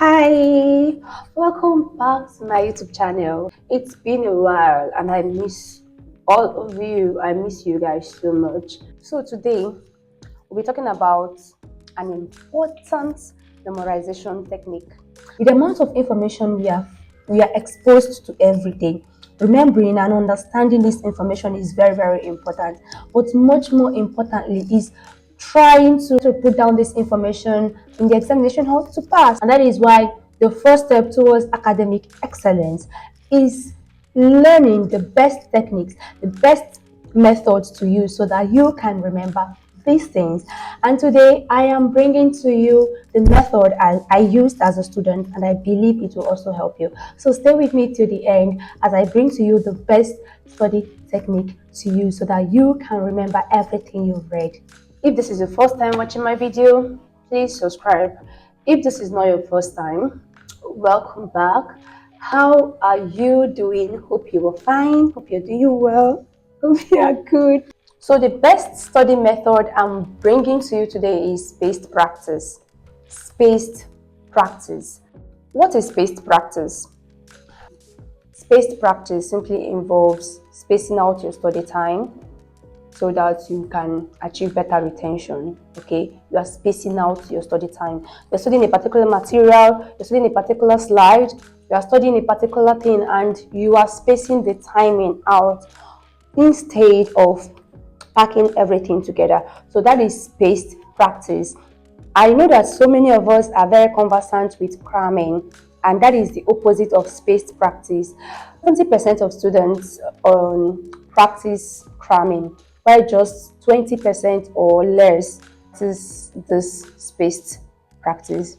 Hi, welcome back to my YouTube channel. It's been a while and I miss all of you. I miss you guys so much. So today we'll be talking about an important memorization technique. With the amount of information we are exposed to every day, remembering and understanding this information is very important. But much more importantly is trying to put down this information in the examination hall to pass. And that is why the first step towards academic excellence is learning the best techniques, the best methods to use so that you can remember these things. And today I am bringing to you the method I used as a student, and I believe it will also help you. So stay with me to the end as I bring to you the best study technique to use so that you can remember everything you've read. If this is your first time watching my video, please subscribe. If this is not your first time, welcome back. How are you doing? Hope you are fine. Hope you're doing well. Hope you are good. So the best study method I'm bringing to you today is spaced practice. Spaced practice. What is spaced practice? Spaced practice simply involves spacing out your study time so that you can achieve better retention. Okay, you are spacing out your study time. You're studying a particular material, you're studying a particular slide, you are studying a particular thing, and you are spacing the timing out instead of packing everything together. So that is spaced practice. I know that so many of us are very conversant with cramming, and that is the opposite of spaced practice. 70% of students practice cramming, while just 20% or less practice this spaced practice.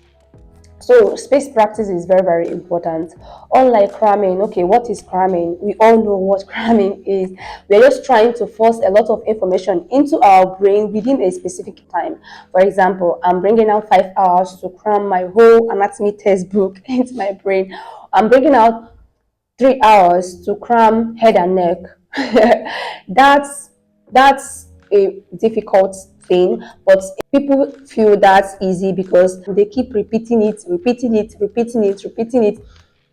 So spaced practice is very important. Unlike cramming, okay, what is cramming? We all know what cramming is. We're just trying to force a lot of information into our brain within a specific time. For example, I'm bringing out 5 hours to cram my whole anatomy textbook into my brain. I'm bringing out 3 hours to cram head and neck. that's a difficult thing, but people feel that's easy because they keep repeating it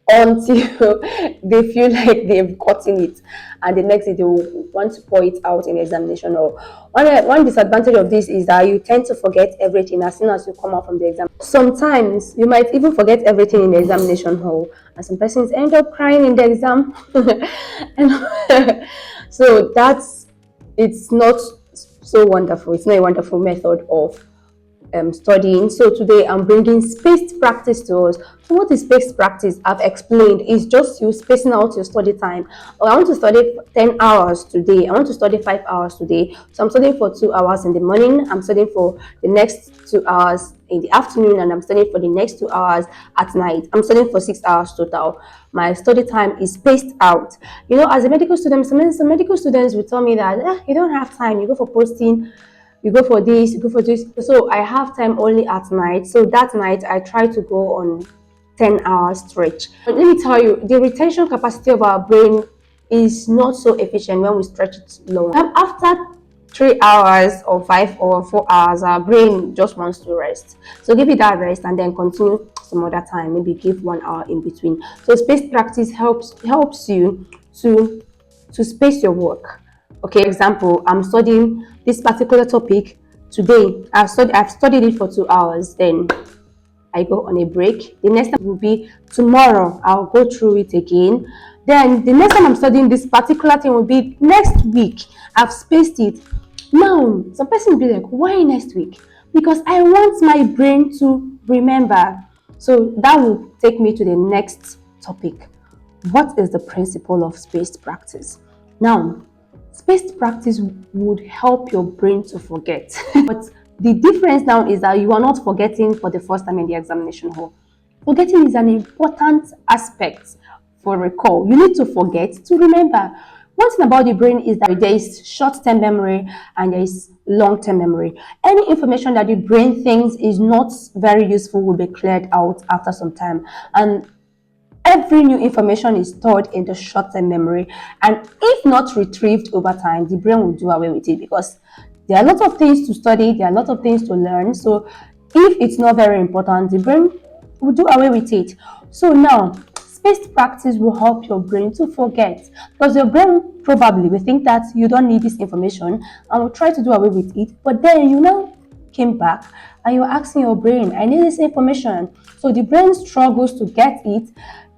until they feel like they've gotten it, and the next day they will want to pour it out in examination. Or one disadvantage of this is that you tend to forget everything as soon as you come out from the exam. Sometimes you might even forget everything in the examination hall, and some persons end up crying in the exam. And so it's not so wonderful. It's not a wonderful method of studying. So today I'm bringing spaced practice to us. So what is spaced practice? I've explained. It's just you spacing out your study time. I want to study 10 hours today. I want to study 5 hours today. So I'm studying for 2 hours in the morning. I'm studying for the next 2 hours in the afternoon, and I'm studying for the next 2 hours at night. I'm studying for 6 hours total. My study time is spaced out. You know, as a medical student, some medical students will tell me that you don't have time. You go for posting, you go for this, you go for this. So I have time only at night. So that night I try to go on 10 hours stretch. But let me tell you, the retention capacity of our brain is not so efficient when we stretch it long. After 3 hours or 5 or 4 hours, our brain just wants to rest. So give it that rest and then continue some other time. Maybe give 1 hour in between. So spaced practice helps you to space your work. Okay, for example, I'm studying this particular topic today. I've studied it for 2 hours, then I go on a break. The next time will be tomorrow. I'll go through it again. Then the next time I'm studying this particular thing will be next week. I've spaced it. Now, some person will be like, why next week? Because I want my brain to remember. So that will take me to the next topic. What is the principle of spaced practice? Now, spaced practice would help your brain to forget. But the difference now is that you are not forgetting for the first time in the examination hall. Forgetting is an important aspect for recall. You need to forget to remember. One thing about the brain is that there is short-term memory and there is long-term memory. Any information that the brain thinks is not very useful will be cleared out after some time. And every new information is stored in the short-term memory, and if not retrieved over time, the brain will do away with it because there are a lot of things to study, there are a lot of things to learn. So if it's not very important, the brain We'll do away with it. So now, spaced practice will help your brain to forget, because your brain probably will think that you don't need this information and will try to do away with it. But then you now came back and you're asking your brain, I need this information. So the brain struggles to get it.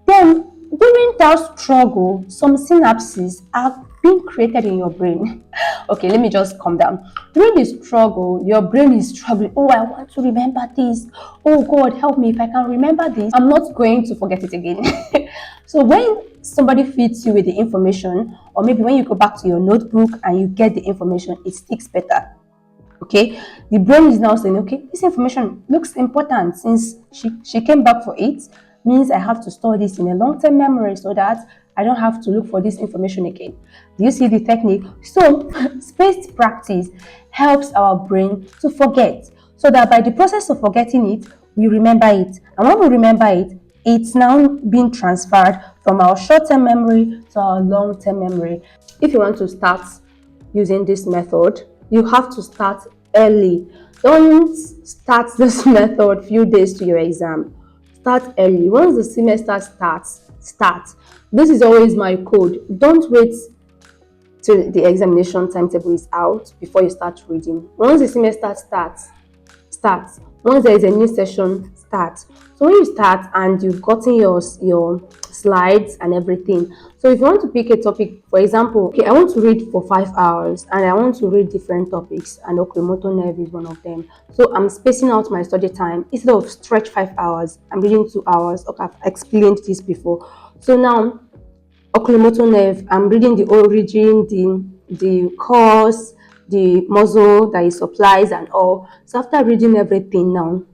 Then during that struggle, some synapses are being created in your brain. Okay, let me just calm down. During the struggle, your brain is struggling. Oh, I want to remember this. Oh God, help me. If I can remember this, I'm not going to forget it again. So when somebody feeds you with the information, or maybe when you go back to your notebook and you get the information, it sticks better. Okay, the brain is now saying, okay, this information looks important, since she came back for it, means I have to store this in a long-term memory so that I don't have to look for this information again. Do you see the technique? So spaced practice helps our brain to forget, so that by the process of forgetting it, we remember it, and when we remember it, it's now being transferred from our short-term memory to our long-term memory. If you want to start using this method, you have to start early. Don't start this method few days to your exam. Start early. Once the semester starts, start. This is always my code. Don't wait till the examination timetable is out before you start reading. Once the semester starts, start. Once there is a new session, start. So when you start and you've gotten your slides and everything, so if you want to pick a topic, for example, okay, I want to read for 5 hours and I want to read different topics, and oculomotor nerve is one of them. So I'm spacing out my study time. Instead of stretch 5 hours, I'm reading 2 hours. Okay, I've explained this before. So now oculomotor nerve, I'm reading the origin, the cause, the muscle that it supplies and all. So after reading everything now,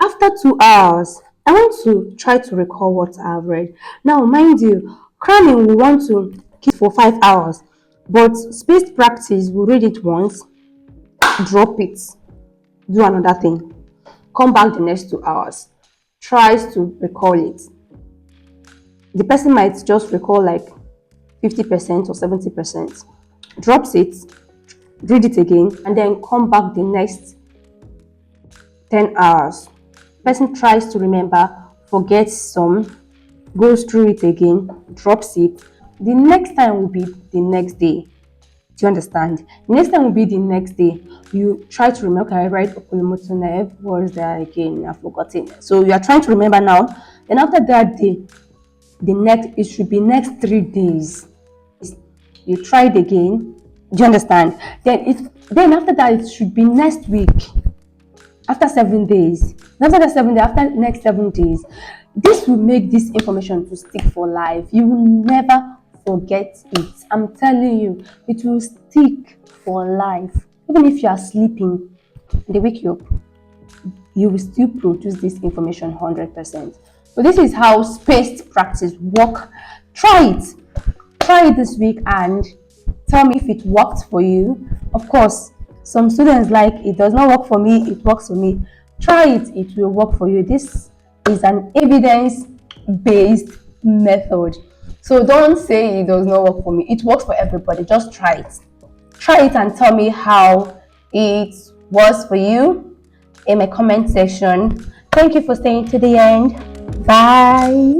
after 2 hours, I want to try to recall what I've read. Now, mind you, cramming we want to keep for 5 hours, but spaced practice, we read it once, drop it, do another thing, come back the next 2 hours, tries to recall it. The person might just recall like 50% or 70%, drops it, read it again, and then come back the next 10 hours. Person tries to remember, forgets some, goes through it again, drops it. The next time will be the next day. Do you understand? The next time will be the next day. You try to remember, okay, I write oculomotor nerve, what is that again? I've forgotten. So you are trying to remember now. Then after that day, it should be next 3 days. You try it again. Do you understand? Then after that, it should be next week. After 7 days. After the 7 days, after next 7 days. This will make this information to stick for life. You will never forget it. I'm telling you, it will stick for life. Even if you are sleeping, they wake you up, you will still produce this information 100%. So this is how spaced practice work. Try it this week and tell me if it worked for you. Of course, some students like it does not work for me, it works for me. Try it, it will work for you. This is an evidence-based method. So don't say it does not work for me. It works for everybody. Just try it. Try it and tell me how it was for you in my comment section. Thank you for staying to the end. Bye.